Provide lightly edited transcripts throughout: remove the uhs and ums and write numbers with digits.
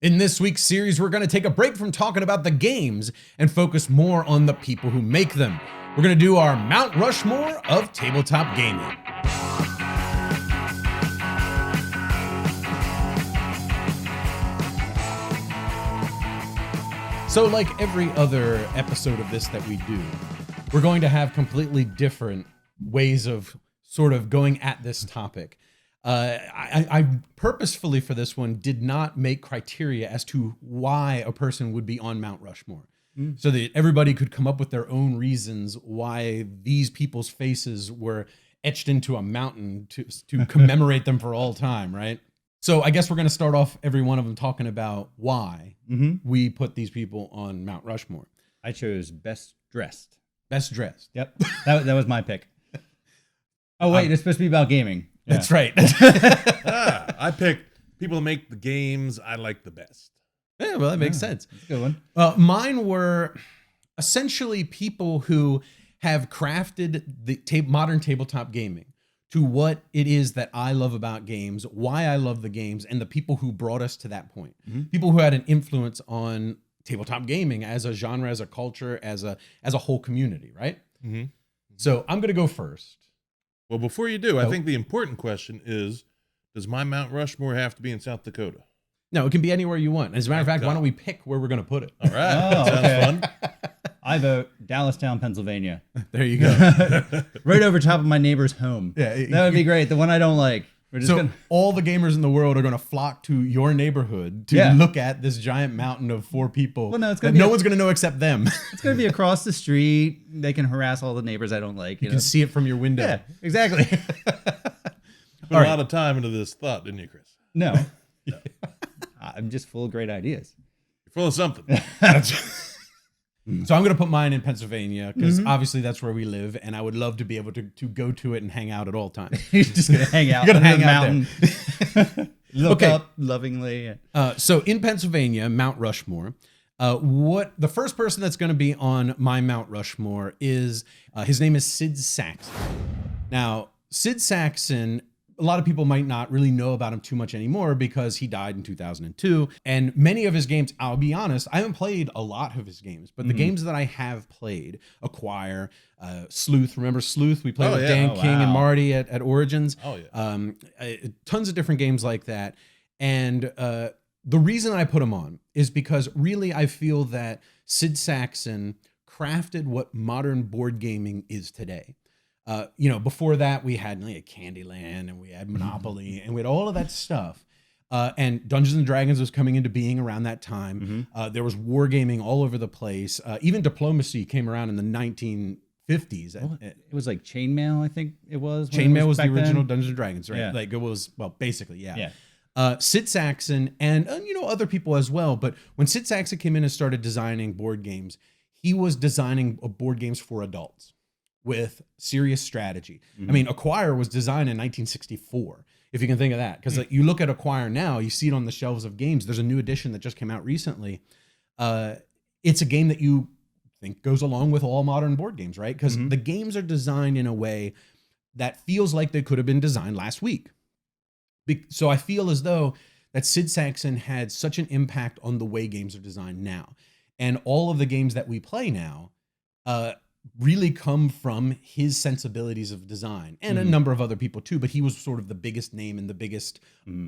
In this week's series, we're going to take a break from talking about the games and focus more on the people who make them. We're going to do our Mount Rushmore of tabletop gaming. So like every other episode of this that we do, we're going to have completely different ways of sort of going at this topic. I purposefully for this one did not make criteria as to why a person would be on Mount Rushmore, so that everybody could come up with their own reasons why these people's faces were etched into a mountain to commemorate them for all time, right? So I guess we're going to start off every one of them talking about why we put these people on Mount Rushmore. I chose best dressed. Best dressed. Yep, that was my pick. Oh wait, it's supposed to be about gaming. Yeah. That's right. I picked people that make the games I like the best. Yeah, well, that makes sense. That's a good one. Mine were essentially people who have crafted the modern tabletop gaming to what it is that I love about games, why I love the games, and the people who brought us to that point. People who had an influence on tabletop gaming as a genre, as a culture, as a whole community, right? So I'm going to go first. Well, before you do, I think the important question is, does my Mount Rushmore have to be in South Dakota? No, it can be anywhere you want. As a matter of fact, why don't we pick where we're going to put it? All right. Sounds fun. I vote Dallastown, Pennsylvania. There you go. Right over top of my neighbor's home. Yeah, that would be great. The one I don't like. We're just so all the gamers in the world are going to flock to your neighborhood to look at this giant mountain of 4 people. Well, no, it's no one's going to know except them. It's going to be across the street. They can harass all the neighbors I don't like. You can see it from your window. Yeah, exactly. Put a lot of time into this thought, didn't you, Chris? No. I'm just full of great ideas. You're full of something. So I'm going to put mine in Pennsylvania because obviously that's where we live, and I would love to be able to go to it and hang out at all times. You're just going to hang out on the mountain. Look up lovingly. So in Pennsylvania, Mount Rushmore, the first person that's going to be on my Mount Rushmore is, his name is Sid Saxon. Now, Sid Saxon, a lot of people might not really know about him too much anymore because he died in 2002. And many of his games, I'll be honest, I haven't played a lot of his games, but the games that I have played, Acquire, Sleuth, remember Sleuth? We played with Dan King and Marty at Origins. Oh, yeah. Tons of different games like that. And the reason I put him on is because really I feel that Sid Saxon crafted what modern board gaming is today. Before that we had like Candyland and we had Monopoly and we had all of that stuff. And Dungeons and Dragons was coming into being around that time. There was wargaming all over the place. Even diplomacy came around in the 1950s. It was like Chainmail, I think it was. Chainmail was the original Dungeons and Dragons, right? Yeah. Like it was, well, basically, yeah. Sid Saxon and other people as well. But when Sid Saxon came in and started designing board games, he was designing board games for adults with serious strategy. I mean, Acquire was designed in 1964, if you can think of that. Because you look at Acquire now, you see it on the shelves of games. There's a new edition that just came out recently. It's a game that you think goes along with all modern board games, right? Because the games are designed in a way that feels like they could have been designed last week. So I feel as though that Sid Saxon had such an impact on the way games are designed now. And all of the games that we play now, really come from his sensibilities of design and a number of other people too, but he was sort of the biggest name and the biggest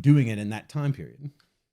doing it in that time period.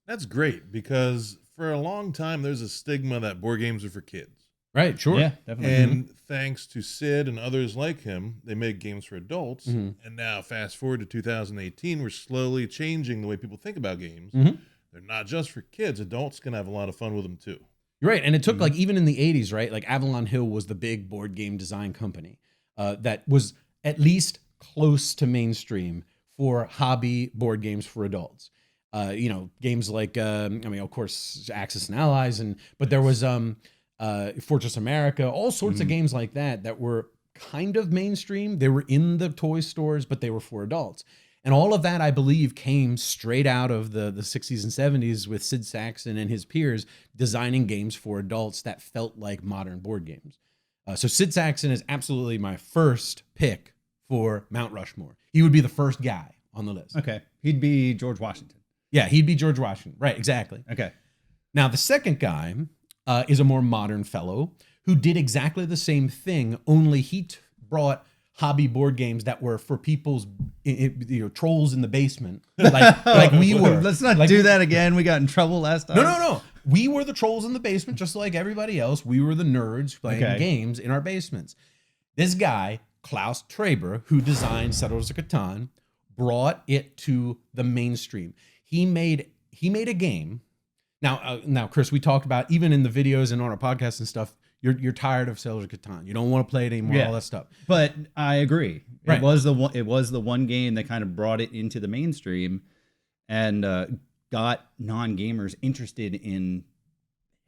That's great because for a long time, there's a stigma that board games are for kids. Right. Sure. Yeah, definitely. And thanks to Sid and others like him, they make games for adults. And now fast forward to 2018, we're slowly changing the way people think about games. They're not just for kids. Adults can have a lot of fun with them too. Right. And it took like even in the 80s, right? Like Avalon Hill was the big board game design company that was at least close to mainstream for hobby board games for adults. Games like, of course, Axis and Allies, but there was Fortress America, all sorts of games like that were kind of mainstream. They were in the toy stores, but they were for adults. And all of that, I believe, came straight out of the 60s and 70s with Sid Saxon and his peers designing games for adults that felt like modern board games. So Sid Saxon is absolutely my first pick for Mount Rushmore. He would be the first guy on the list. Okay. He'd be George Washington. Yeah, he'd be George Washington. Right, exactly. Okay. Now, the second guy is a more modern fellow who did exactly the same thing, only he brought hobby board games that were for people's trolls in the basement, like we were. Let's not do that again. We got in trouble last time. No. We were the trolls in the basement, just like everybody else. We were the nerds playing games in our basements. This guy, Klaus Traber, who designed Settlers of Catan, brought it to the mainstream. He made a game. Now, Chris, we talked about, even in the videos and on our podcast and stuff, you're tired of Settlers of Catan. You don't want to play it anymore. All that stuff. But I agree. Right. It was the one game that kind of brought it into the mainstream, and got non-gamers interested in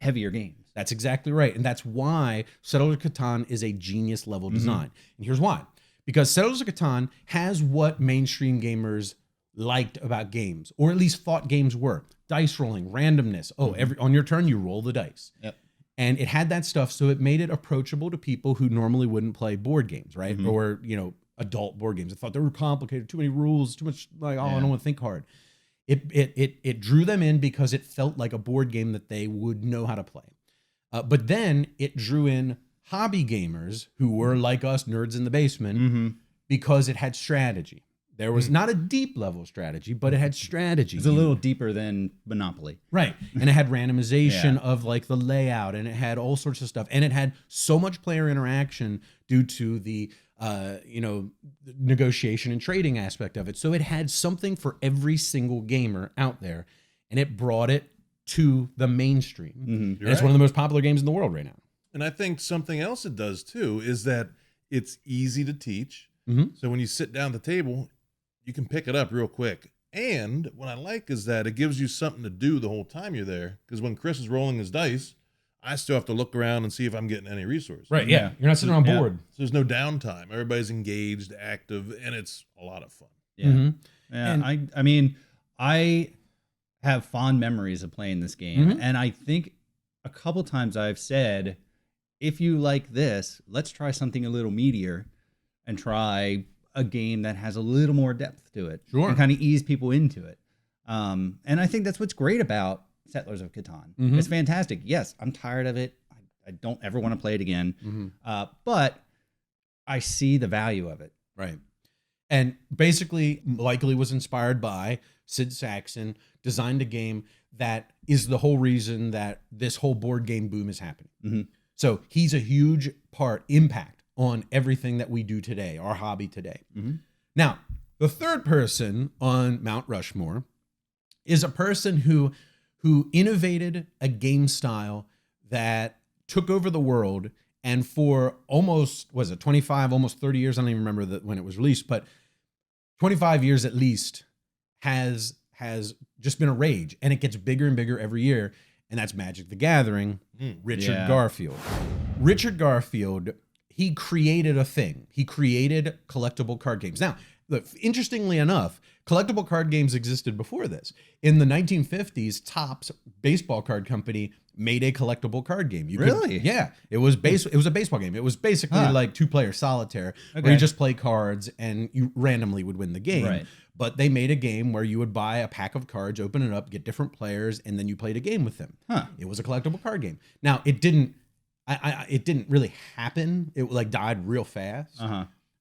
heavier games. That's exactly right. And that's why Settlers of Catan is a genius level design. And here's why. Because Settlers of Catan has what mainstream gamers liked about games, or at least thought games were. Dice rolling, randomness. On your turn, you roll the dice. Yep. And it had that stuff, so it made it approachable to people who normally wouldn't play board games, right? Or, adult board games. I thought they were complicated, too many rules, too much, I don't want to think hard. It drew them in because it felt like a board game that they would know how to play. But then it drew in hobby gamers who were like us, nerds in the basement, because it had strategy. There was not a deep level strategy, but it had strategy. It's a little deeper than Monopoly. Right. And it had randomization of like the layout, and it had all sorts of stuff. And it had so much player interaction due to the negotiation and trading aspect of it. So it had something for every single gamer out there, and it brought it to the mainstream. And it's one of the most popular games in the world right now. And I think something else it does too is that it's easy to teach. So when you sit down at the table, you can pick it up real quick. And what I like is that it gives you something to do the whole time you're there. Because when Chris is rolling his dice, I still have to look around and see if I'm getting any resources. Right, yeah. You're not sitting on board. So there's no downtime. Everybody's engaged, active, and it's a lot of fun. Yeah. Yeah. And I mean, I have fond memories of playing this game. And I think a couple times I've said, if you like this, let's try something a little meatier and try a game that has a little more depth to it. Sure. And kind of ease people into it. And I think that's what's great about Settlers of Catan. It's fantastic. Yes, I'm tired of it. I don't ever want to play it again. But I see the value of it. Right. And basically, likely was inspired by Sid Saxon, designed a game that is the whole reason that this whole board game boom is happening. So he's a huge impact on everything that we do today, our hobby today. Now, the third person on Mount Rushmore is a person who innovated a game style that took over the world, and for almost, 25, almost 30 years, I don't even remember when it was released, but 25 years at least, has just been a rage, and it gets bigger and bigger every year, and that's Magic the Gathering, Richard Garfield. Richard Garfield, he created a thing. He created collectible card games. Now, look, interestingly enough, collectible card games existed before this. In the 1950s, Topps baseball card company made a collectible card game. Really? Yeah. It was a baseball game. It was basically like two-player solitaire, where you just play cards and you randomly would win the game. Right. But they made a game where you would buy a pack of cards, open it up, get different players, and then you played a game with them. It was a collectible card game. Now, it didn't really happen. It like died real fast.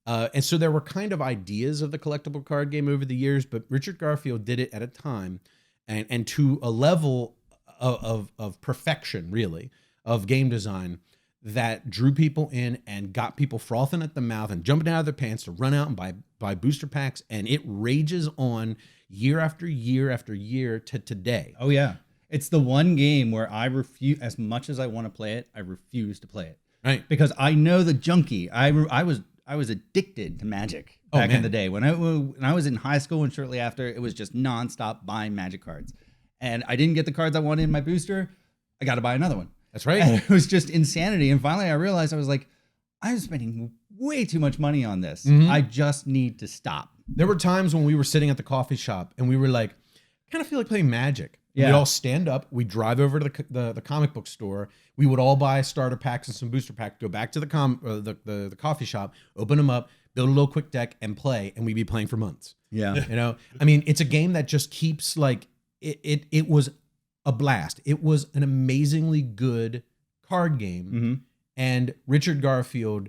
And so there were kind of ideas of the collectible card game over the years, but Richard Garfield did it at a time and to a level of perfection, really, of game design that drew people in and got people frothing at the mouth and jumping out of their pants to run out and buy booster packs. And it rages on year after year after year to today. Oh, yeah. It's the one game where I refuse, as much as I want to play it, I refuse to play it. Right. Because I know the junkie. I was addicted to Magic back in the day. When I was in high school and shortly after, it was just nonstop buying Magic cards. And I didn't get the cards I wanted in my booster. I got to buy another one. That's right. And it was just insanity. And finally I realized, I was like, I'm spending way too much money on this. I just need to stop. There were times when we were sitting at the coffee shop and we were like, I kind of feel like playing Magic. Yeah. We'd all stand up. We'd drive over to the comic book store. We would all buy starter packs and some booster packs, go back to the coffee shop, open them up, build a little quick deck, and play. And we'd be playing for months. Yeah. You know, I mean, it's a game that just keeps like it was a blast. It was an amazingly good card game. And Richard Garfield,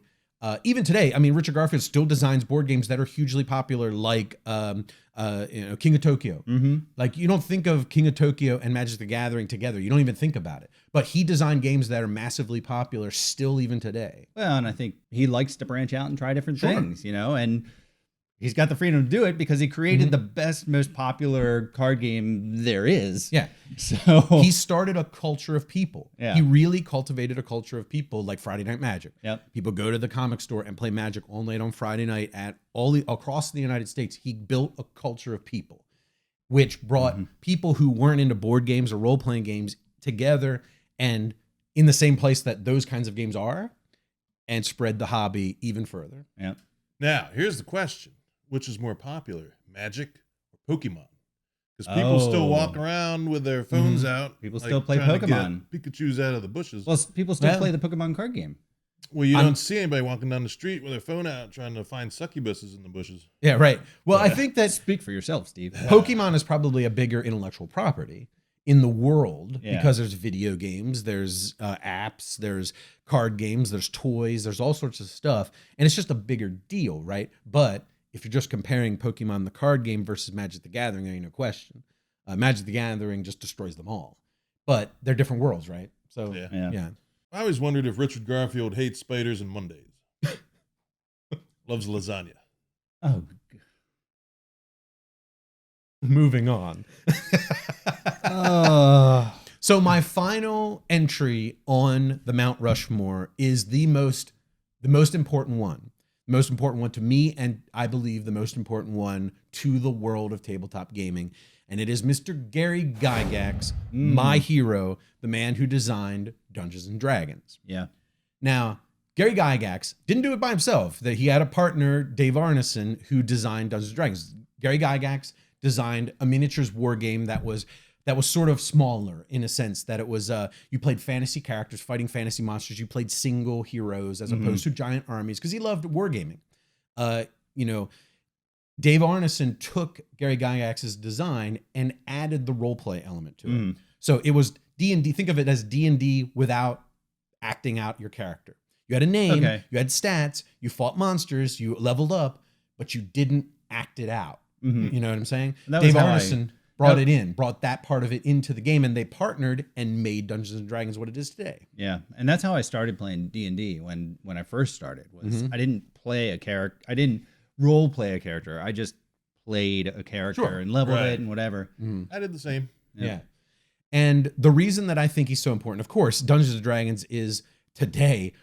even today, I mean, Richard Garfield still designs board games that are hugely popular, like King of Tokyo. Like, you don't think of King of Tokyo and Magic the Gathering together. You don't even think about it. But he designed games that are massively popular still even today. Well, and I think he likes to branch out and try different things, and he's got the freedom to do it because he created the best, most popular card game there is. Yeah. So he started a culture of people. Yeah. He really cultivated a culture of people, like Friday Night Magic. Yep. People go to the comic store and play Magic all night on Friday night across the United States. He built a culture of people, which brought people who weren't into board games or role-playing games together and in the same place that those kinds of games are, and spread the hobby even further. Yeah. Now, here's the question. Which is more popular, Magic or Pokemon? Because people still walk around with their phones out. People still play Pokemon. Pikachu's out of the bushes. Well, people still play the Pokemon card game. Well, you don't see anybody walking down the street with their phone out trying to find succubuses in the bushes. Yeah, right. Well, I think that Speak for yourself, Steve. Pokemon is probably a bigger intellectual property in the world because there's video games, there's apps, there's card games, there's toys, there's all sorts of stuff. And it's just a bigger deal, right? But if you're just comparing Pokemon the card game versus Magic the Gathering, there ain't no question. Magic the Gathering just destroys them all. But they're different worlds, right? So, yeah. I always wondered if Richard Garfield hates spiders and Mondays. Loves lasagna. Oh, moving on. So my final entry on the Mount Rushmore is the most important one. The most important one to me, and I believe the most important one to the world of tabletop gaming. And it is Mr. Gary Gygax, my hero, the man who designed Dungeons and Dragons. Yeah. Now, Gary Gygax didn't do it by himself. That he had a partner, Dave Arneson, who designed Dungeons and Dragons. Gary Gygax designed a miniatures war game that was sort of smaller in a sense, that it was you played fantasy characters fighting fantasy monsters. You played single heroes as opposed to giant armies because he loved wargaming. Dave Arneson took Gary Gygax's design and added the role play element to it. So it was D&D. Think of it as D&D without acting out your character. You had a name, you had stats, you fought monsters, you leveled up, but you didn't act it out. You know what I'm saying? Dave Arneson brought that part of it into the game, and they partnered and made Dungeons and Dragons what it is today. Yeah, and that's how I started playing D&D when I first started. I didn't play a character. I didn't role play a character. I just played a character and leveled it and whatever. I did the same. Yeah. And the reason that I think he's so important, of course, Dungeons and Dragons is today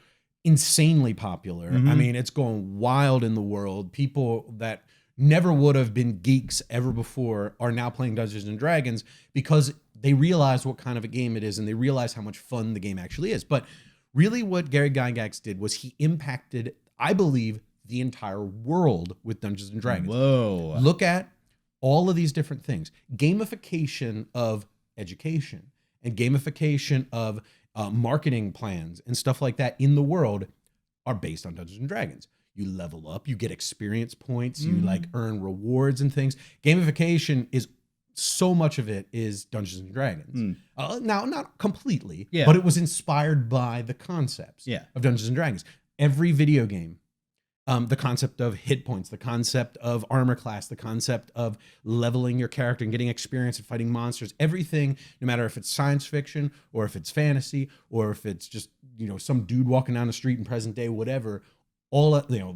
insanely popular. I mean, it's going wild in the world. People that never would have been geeks ever before are now playing Dungeons and Dragons because they realize what kind of a game it is and they realize how much fun the game actually is. But really what Gary Gygax did was he impacted, I believe, the entire world with Dungeons and Dragons. Whoa. Look at all of these different things. Gamification of education and gamification of marketing plans and stuff like that in the world are based on Dungeons and Dragons. You level up, you get experience points, you like earn rewards and things. Gamification is so much of it is Dungeons and Dragons. Now, not completely, but it was inspired by the concepts of Dungeons and Dragons. Every video game, the concept of hit points, the concept of armor class, the concept of leveling your character and getting experience and fighting monsters, everything, no matter if it's science fiction or if it's fantasy or if it's just, some dude walking down the street in present day, whatever, all,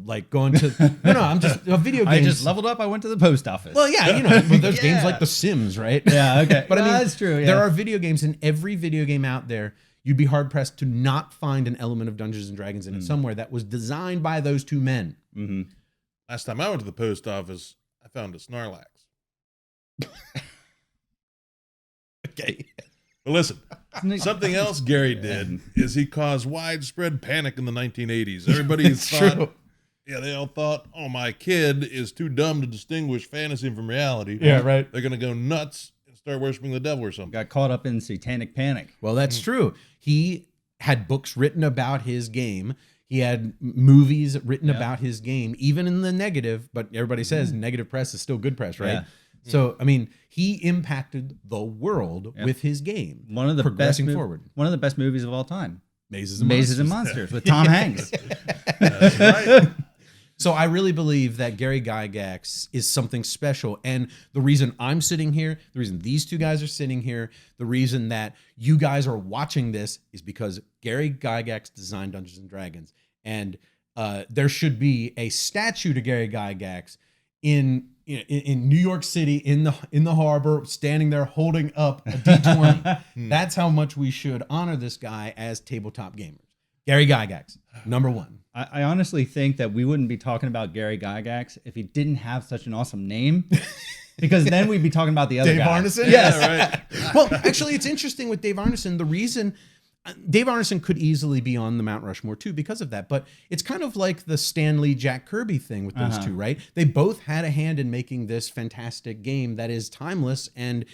like going to, I'm just a video game. I just leveled up. I went to the post office. Well, yeah, there's games like The Sims, right? Yeah, okay. But I mean, that's true. Yeah. There are video games, in every video game out there, you'd be hard pressed to not find an element of Dungeons and Dragons in it somewhere that was designed by those two men. Last time I went to the post office, I found a Snorlax. Okay. But listen, something else Gary did is he caused widespread panic in the 1980s. Everybody thought, they all thought, oh, my kid is too dumb to distinguish fantasy from reality. Yeah, right. They're going to go nuts and start worshiping the devil or something. Got caught up in satanic panic. Well, that's true. He had books written about his game. He had movies written about his game, even in the negative. But everybody says negative press is still good press, right? Yeah. So, I mean, he impacted the world with his game. One of the One of the best movies of all time. Mazes and Monsters with Tom Hanks. That's right. So I really believe that Gary Gygax is something special. And the reason I'm sitting here, the reason these two guys are sitting here, the reason that you guys are watching this is because Gary Gygax designed Dungeons and Dragons. And there should be a statue to Gary Gygax in New York City, in the harbor, standing there holding up a D20. That's how much we should honor this guy as tabletop gamers. Gary Gygax, number one. I honestly think that we wouldn't be talking about Gary Gygax if he didn't have such an awesome name, because then we'd be talking about the other Dave guy. Arneson? Yes. Yeah, right. Well, actually, it's interesting with Dave Arneson. The reason Dave Arneson could easily be on the Mount Rushmore too because of that, but it's kind of like the Stan Lee, Jack Kirby thing with those two, right? They both had a hand in making this fantastic game that is timeless and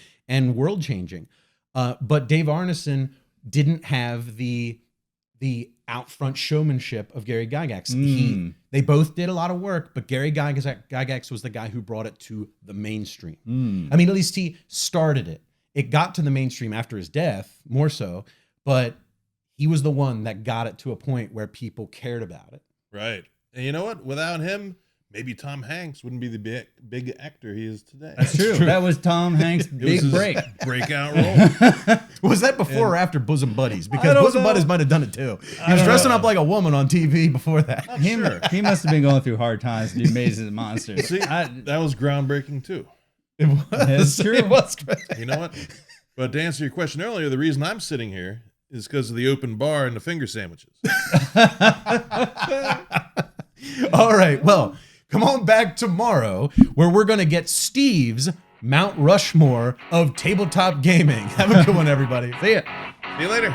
world changing. But Dave Arneson didn't have the out front showmanship of Gary Gygax. They both did a lot of work, but Gary Gygax was the guy who brought it to the mainstream. I mean, at least he started it. It got to the mainstream after his death, more so, but he was the one that got it to a point where people cared about it. Right. And you know what? Without him, maybe Tom Hanks wouldn't be the big actor he is today. That's true. That was Tom Hanks' big break. Breakout role. Was that before or after Bosom Buddies? Because Bosom Buddies might have done it too. He was dressing up like a woman on TV before that. He must have been going through hard times to do Mazes and Monsters. See, that was groundbreaking too. It was. That's true. It was. You know what? But to answer your question earlier, the reason I'm sitting here is because of the open bar and the finger sandwiches. All right. Well, come on back tomorrow where we're going to get Steve's Mount Rushmore of tabletop gaming. Have a good one, everybody. See ya. See you later.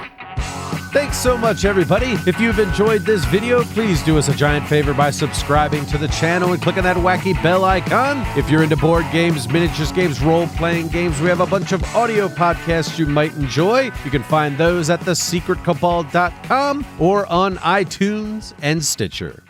Thanks so much, everybody. If you've enjoyed this video, please do us a giant favor by subscribing to the channel and clicking that wacky bell icon. If you're into board games, miniatures games, role-playing games, we have a bunch of audio podcasts you might enjoy. You can find those at thesecretcabal.com or on iTunes and Stitcher.